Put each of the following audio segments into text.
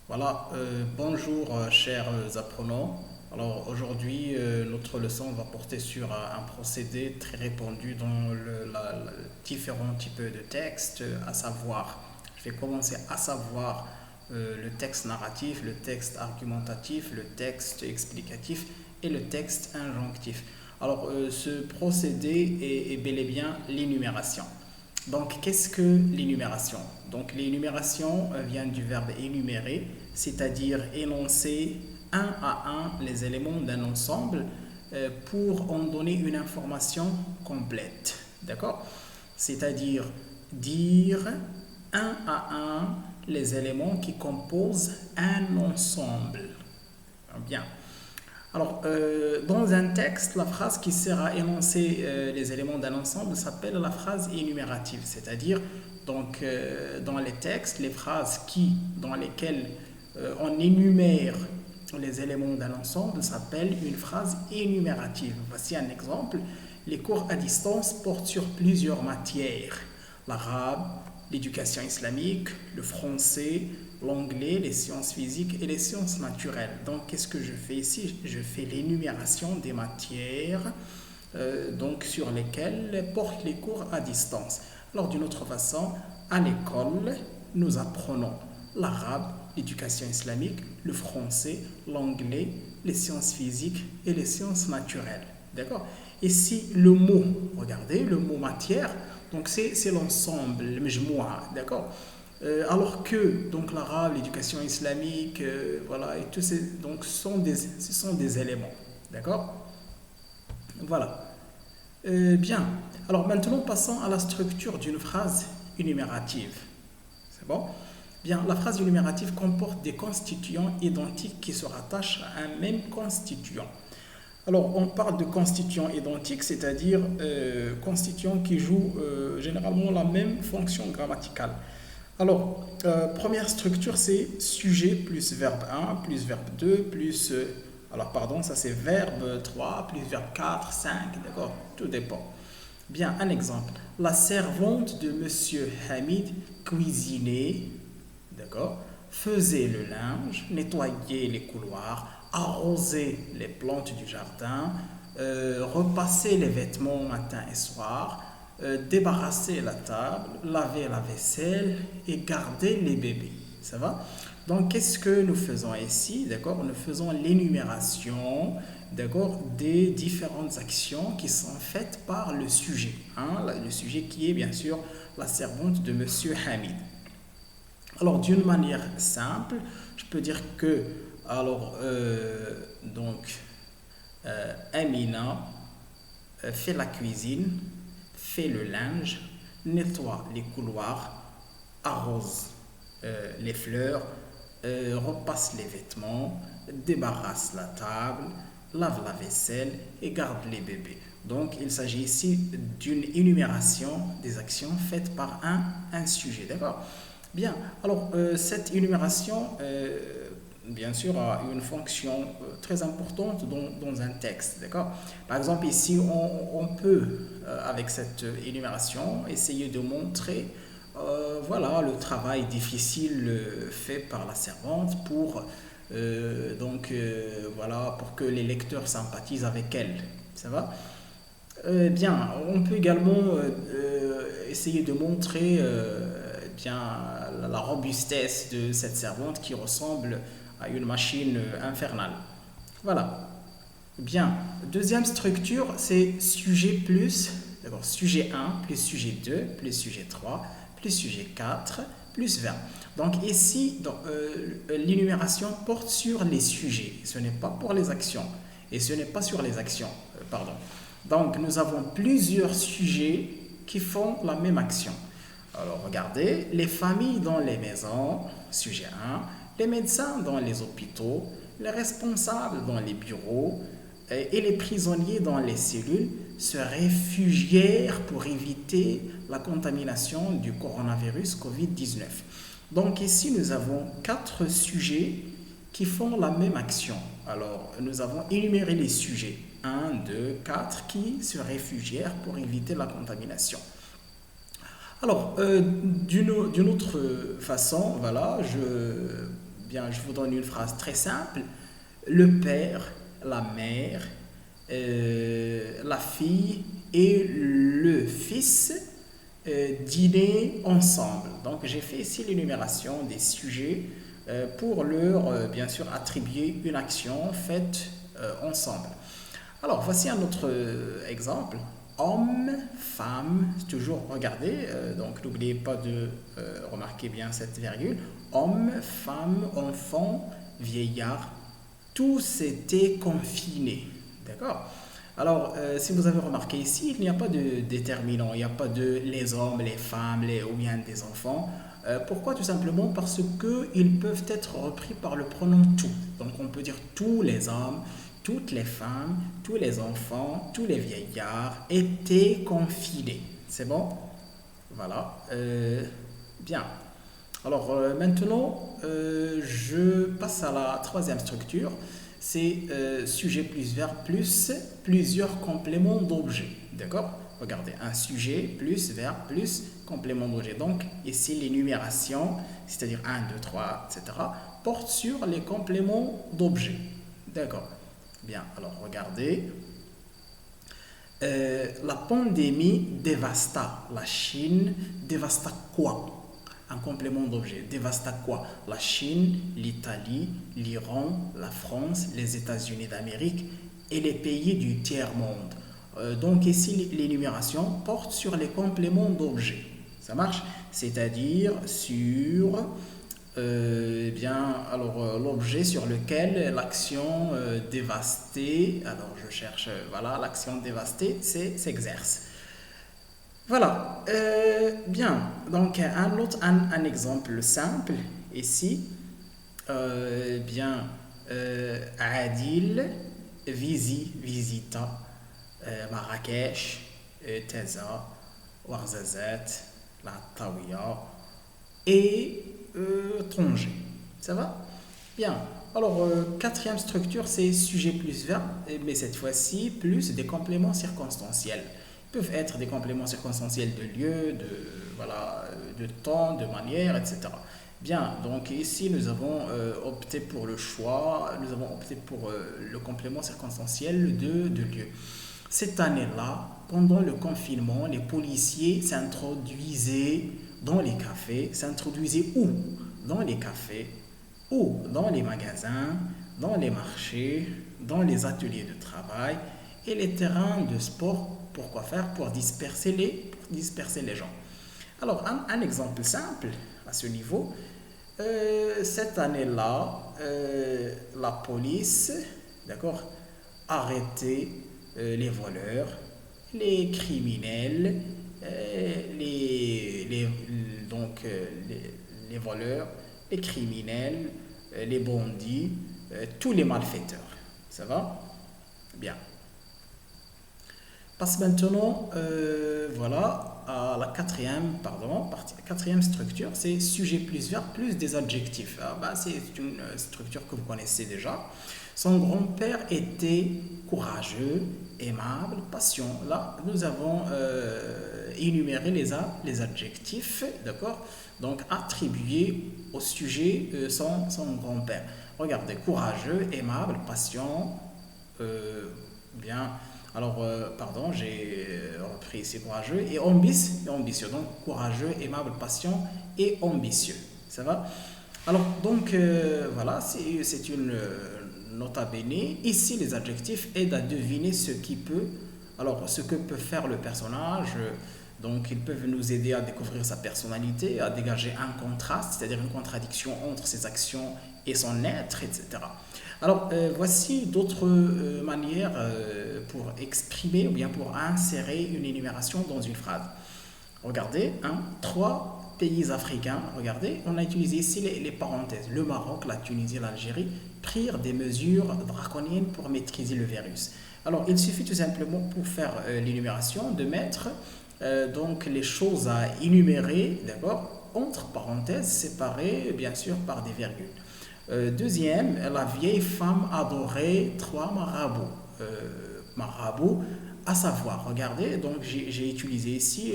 Voilà, bonjour chers apprenants. Alors aujourd'hui, notre leçon va porter sur un procédé très répandu dans différents types de textes, à savoir, je vais commencer à savoir le texte narratif, le texte argumentatif, le texte explicatif et le texte injonctif. Alors ce procédé est bel et bien l'énumération. Donc, qu'est-ce que l'énumération? Donc, l'énumération vient du verbe énumérer, c'est-à-dire énoncer un à un les éléments d'un ensemble pour en donner une information complète. D'accord? C'est-à-dire dire un à un les éléments qui composent un ensemble. Bien. Alors, dans un texte, la phrase qui sert à énoncer les éléments d'un ensemble s'appelle la phrase énumérative, c'est-à-dire donc dans les textes, les phrases dans lesquelles on énumère les éléments d'un ensemble s'appellent une phrase énumérative. Voici un exemple. Les cours à distance portent sur plusieurs matières: l'arabe, l'éducation islamique, le français, l'anglais, les sciences physiques et les sciences naturelles. Donc, qu'est-ce que je fais ici? Je fais l'énumération des matières donc sur lesquelles portent les cours à distance. Alors, d'une autre façon, à l'école, nous apprenons l'arabe, l'éducation islamique, le français, l'anglais, les sciences physiques et les sciences naturelles. D'accord? Et si le mot, regardez, le mot matière, donc c'est l'ensemble, le mjmoua, d'accord? Alors que donc l'arabe, l'éducation islamique, voilà, et tous ces donc ce sont des éléments, d'accord? Voilà. Bien. Alors maintenant passons à la structure d'une phrase énumérative. C'est bon? Bien, la phrase énumérative comporte des constituants identiques qui se rattachent à un même constituant. Alors, on parle de constituants identiques, c'est-à-dire constituants qui jouent généralement la même fonction grammaticale. Alors, première structure, c'est sujet plus verbe 1, plus verbe 2, plus... alors, pardon, ça c'est verbe 3, plus verbe 4, 5, d'accord? Tout dépend. Bien, un exemple. La servante de Monsieur Hamid cuisinait, d'accord? Faisait le linge, nettoyait les couloirs, arrosait les plantes du jardin, repassait les vêtements matin et soir, débarrasser la table, laver la vaisselle et garder les bébés. Ça va? Donc, qu'est-ce que nous faisons ici? D'accord? Nous faisons l'énumération, d'accord, des différentes actions qui sont faites par le sujet. Hein? Le sujet qui est bien sûr la servante de Monsieur Hamid. Alors, d'une manière simple, je peux dire que, alors, Amina fait la cuisine, fait le linge, nettoie les couloirs, arrose les fleurs, repasse les vêtements, débarrasse la table, lave la vaisselle et garde les bébés. Donc, il s'agit ici d'une énumération des actions faites par un sujet. D'accord? Bien. Alors, cette énumération, bien sûr, a une fonction très importante dans un texte. D'accord? Par exemple, ici, on peut, avec cette énumération, essayer de montrer voilà, le travail difficile fait par la servante pour, voilà, pour que les lecteurs sympathisent avec elle. Ça va? Bien, on peut également essayer de montrer bien la robustesse de cette servante qui ressemble à une machine infernale. Voilà. Bien. Deuxième structure, c'est sujet plus, d'abord sujet 1 plus sujet 2 plus sujet 3 plus sujet 4 plus verbe. Donc ici, l'énumération porte sur les sujets. Ce n'est pas pour les actions. Et ce n'est pas sur les actions. Pardon. Donc nous avons plusieurs sujets qui font la même action. Alors regardez, les familles dans les maisons, sujet 1, les médecins dans les hôpitaux, les responsables dans les bureaux et les prisonniers dans les cellules se réfugièrent pour éviter la contamination du coronavirus Covid-19. Donc ici, nous avons 4 sujets qui font la même action. Alors, nous avons énuméré les sujets 1, 2, 4 qui se réfugièrent pour éviter la contamination. Alors, d'une autre façon, voilà, bien, je vous donne une phrase très simple. Le père, la mère, la fille et le fils dîner ensemble. Donc j'ai fait ici l'énumération des sujets pour leur, bien sûr, attribuer une action faite ensemble. Alors voici un autre exemple. Homme, femme, toujours regardez, donc n'oubliez pas de remarquer bien cette virgule. Homme, femme, enfant, vieillard, tous étaient confinés. D'accord? Alors, si vous avez remarqué ici, il n'y a pas de déterminant, il n'y a pas de les hommes, les femmes, ou bien des enfants. Pourquoi? Tout simplement parce qu'ils peuvent être repris par le pronom tout. Donc, on peut dire tous les hommes, toutes les femmes, tous les enfants, tous les vieillards étaient confinés. C'est bon? Voilà. Bien. Alors, maintenant, je passe à la troisième structure. C'est sujet plus verbe plus plusieurs compléments d'objet. D'accord? Regardez, un sujet plus verbe plus complément d'objet. Donc, ici, l'énumération, c'est-à-dire 1, 2, 3, etc., porte sur les compléments d'objet. D'accord? Bien, alors regardez. La pandémie dévasta la Chine. Dévasta quoi? Un complément d'objet. Dévasta quoi? La Chine, l'Italie, l'Iran, la France, les États-Unis d'Amérique et les pays du tiers-monde. Donc ici, l'énumération porte sur les compléments d'objet. Ça marche? C'est-à-dire sur l'objet sur lequel l'action dévastée, alors je cherche, voilà, l'action dévastée s'exerce. Voilà, bien, donc un exemple simple ici, Adil visita Marrakech, Taza, Ouarzazate, la Tawiya et Tanger. Ça va? Bien. Alors, quatrième structure, c'est sujet plus verbe, mais cette fois-ci, plus des compléments circonstanciels. Ils peuvent être des compléments circonstanciels de lieu, de temps, de manière, etc. Bien, donc ici, nous avons opté pour le choix, nous avons opté pour le complément circonstanciel de lieu. Cette année-là, pendant le confinement, les policiers s'introduisaient dans les cafés. S'introduisaient où? Dans les cafés, ou dans les magasins, dans les marchés, dans les ateliers de travail et les terrains de sport. Pourquoi faire? Pour disperser les gens. Alors, un exemple simple à ce niveau. Cette année-là, la police, d'accord, arrêtait les voleurs, les criminels, les voleurs, les criminels, les bandits, tous les malfaiteurs. Ça va? Bien. Passe maintenant, à la quatrième structure, c'est sujet plus verbe plus des adjectifs. C'est une structure que vous connaissez déjà. Son grand-père était courageux, aimable, patient. Là, nous avons énuméré les adjectifs, d'accord? Donc, attribués au sujet son grand-père. Regardez, courageux, aimable, patient, bien. Alors, j'ai repris ici courageux et ambitieux. Donc, courageux, aimable, patient et ambitieux. Ça va? Alors, donc, c'est une nota bene. Ici, les adjectifs aident à deviner ce que peut faire le personnage. Donc, ils peuvent nous aider à découvrir sa personnalité, à dégager un contraste, c'est-à-dire une contradiction entre ses actions et son être, etc. Alors, voici d'autres manières pour exprimer ou bien pour insérer une énumération dans une phrase. Regardez, 3 pays africains, regardez, on a utilisé ici les parenthèses. Le Maroc, la Tunisie, l'Algérie prirent des mesures draconiennes pour maîtriser le virus. Alors, il suffit tout simplement pour faire l'énumération de mettre donc les choses à énumérer, d'accord, entre parenthèses séparées bien sûr par des virgules. Deuxième, la vieille femme adorait 3 marabouts. Marabouts, à savoir, regardez, donc j'ai utilisé ici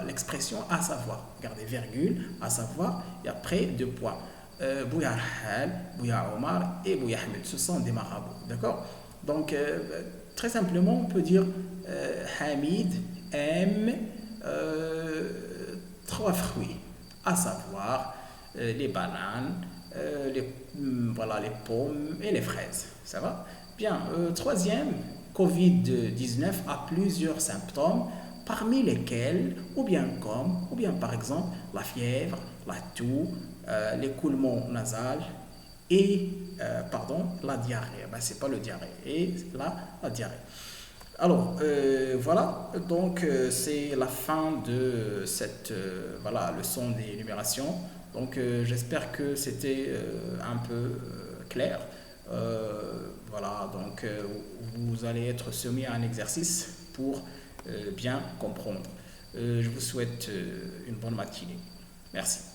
l'expression à savoir. Regardez, virgule, à savoir, et après 2 points. Bouya Rahal, Bouya Omar et Bouya Ahmed. Ce sont des marabouts, d'accord? Donc, très simplement, on peut dire Hamid aime trois fruits, à savoir les bananes, voilà, les pommes et les fraises. Ça va? Bien, troisième, Covid-19 a plusieurs symptômes, parmi lesquels, ou bien par exemple, la fièvre, la toux, l'écoulement nasal et, la diarrhée. Ben, c'est pas le diarrhée, et la diarrhée. Alors, voilà, donc c'est la fin de cette voilà, leçon d'énumération. Donc, j'espère que c'était un peu clair. Voilà, donc vous allez être soumis à un exercice pour bien comprendre. Je vous souhaite une bonne matinée. Merci.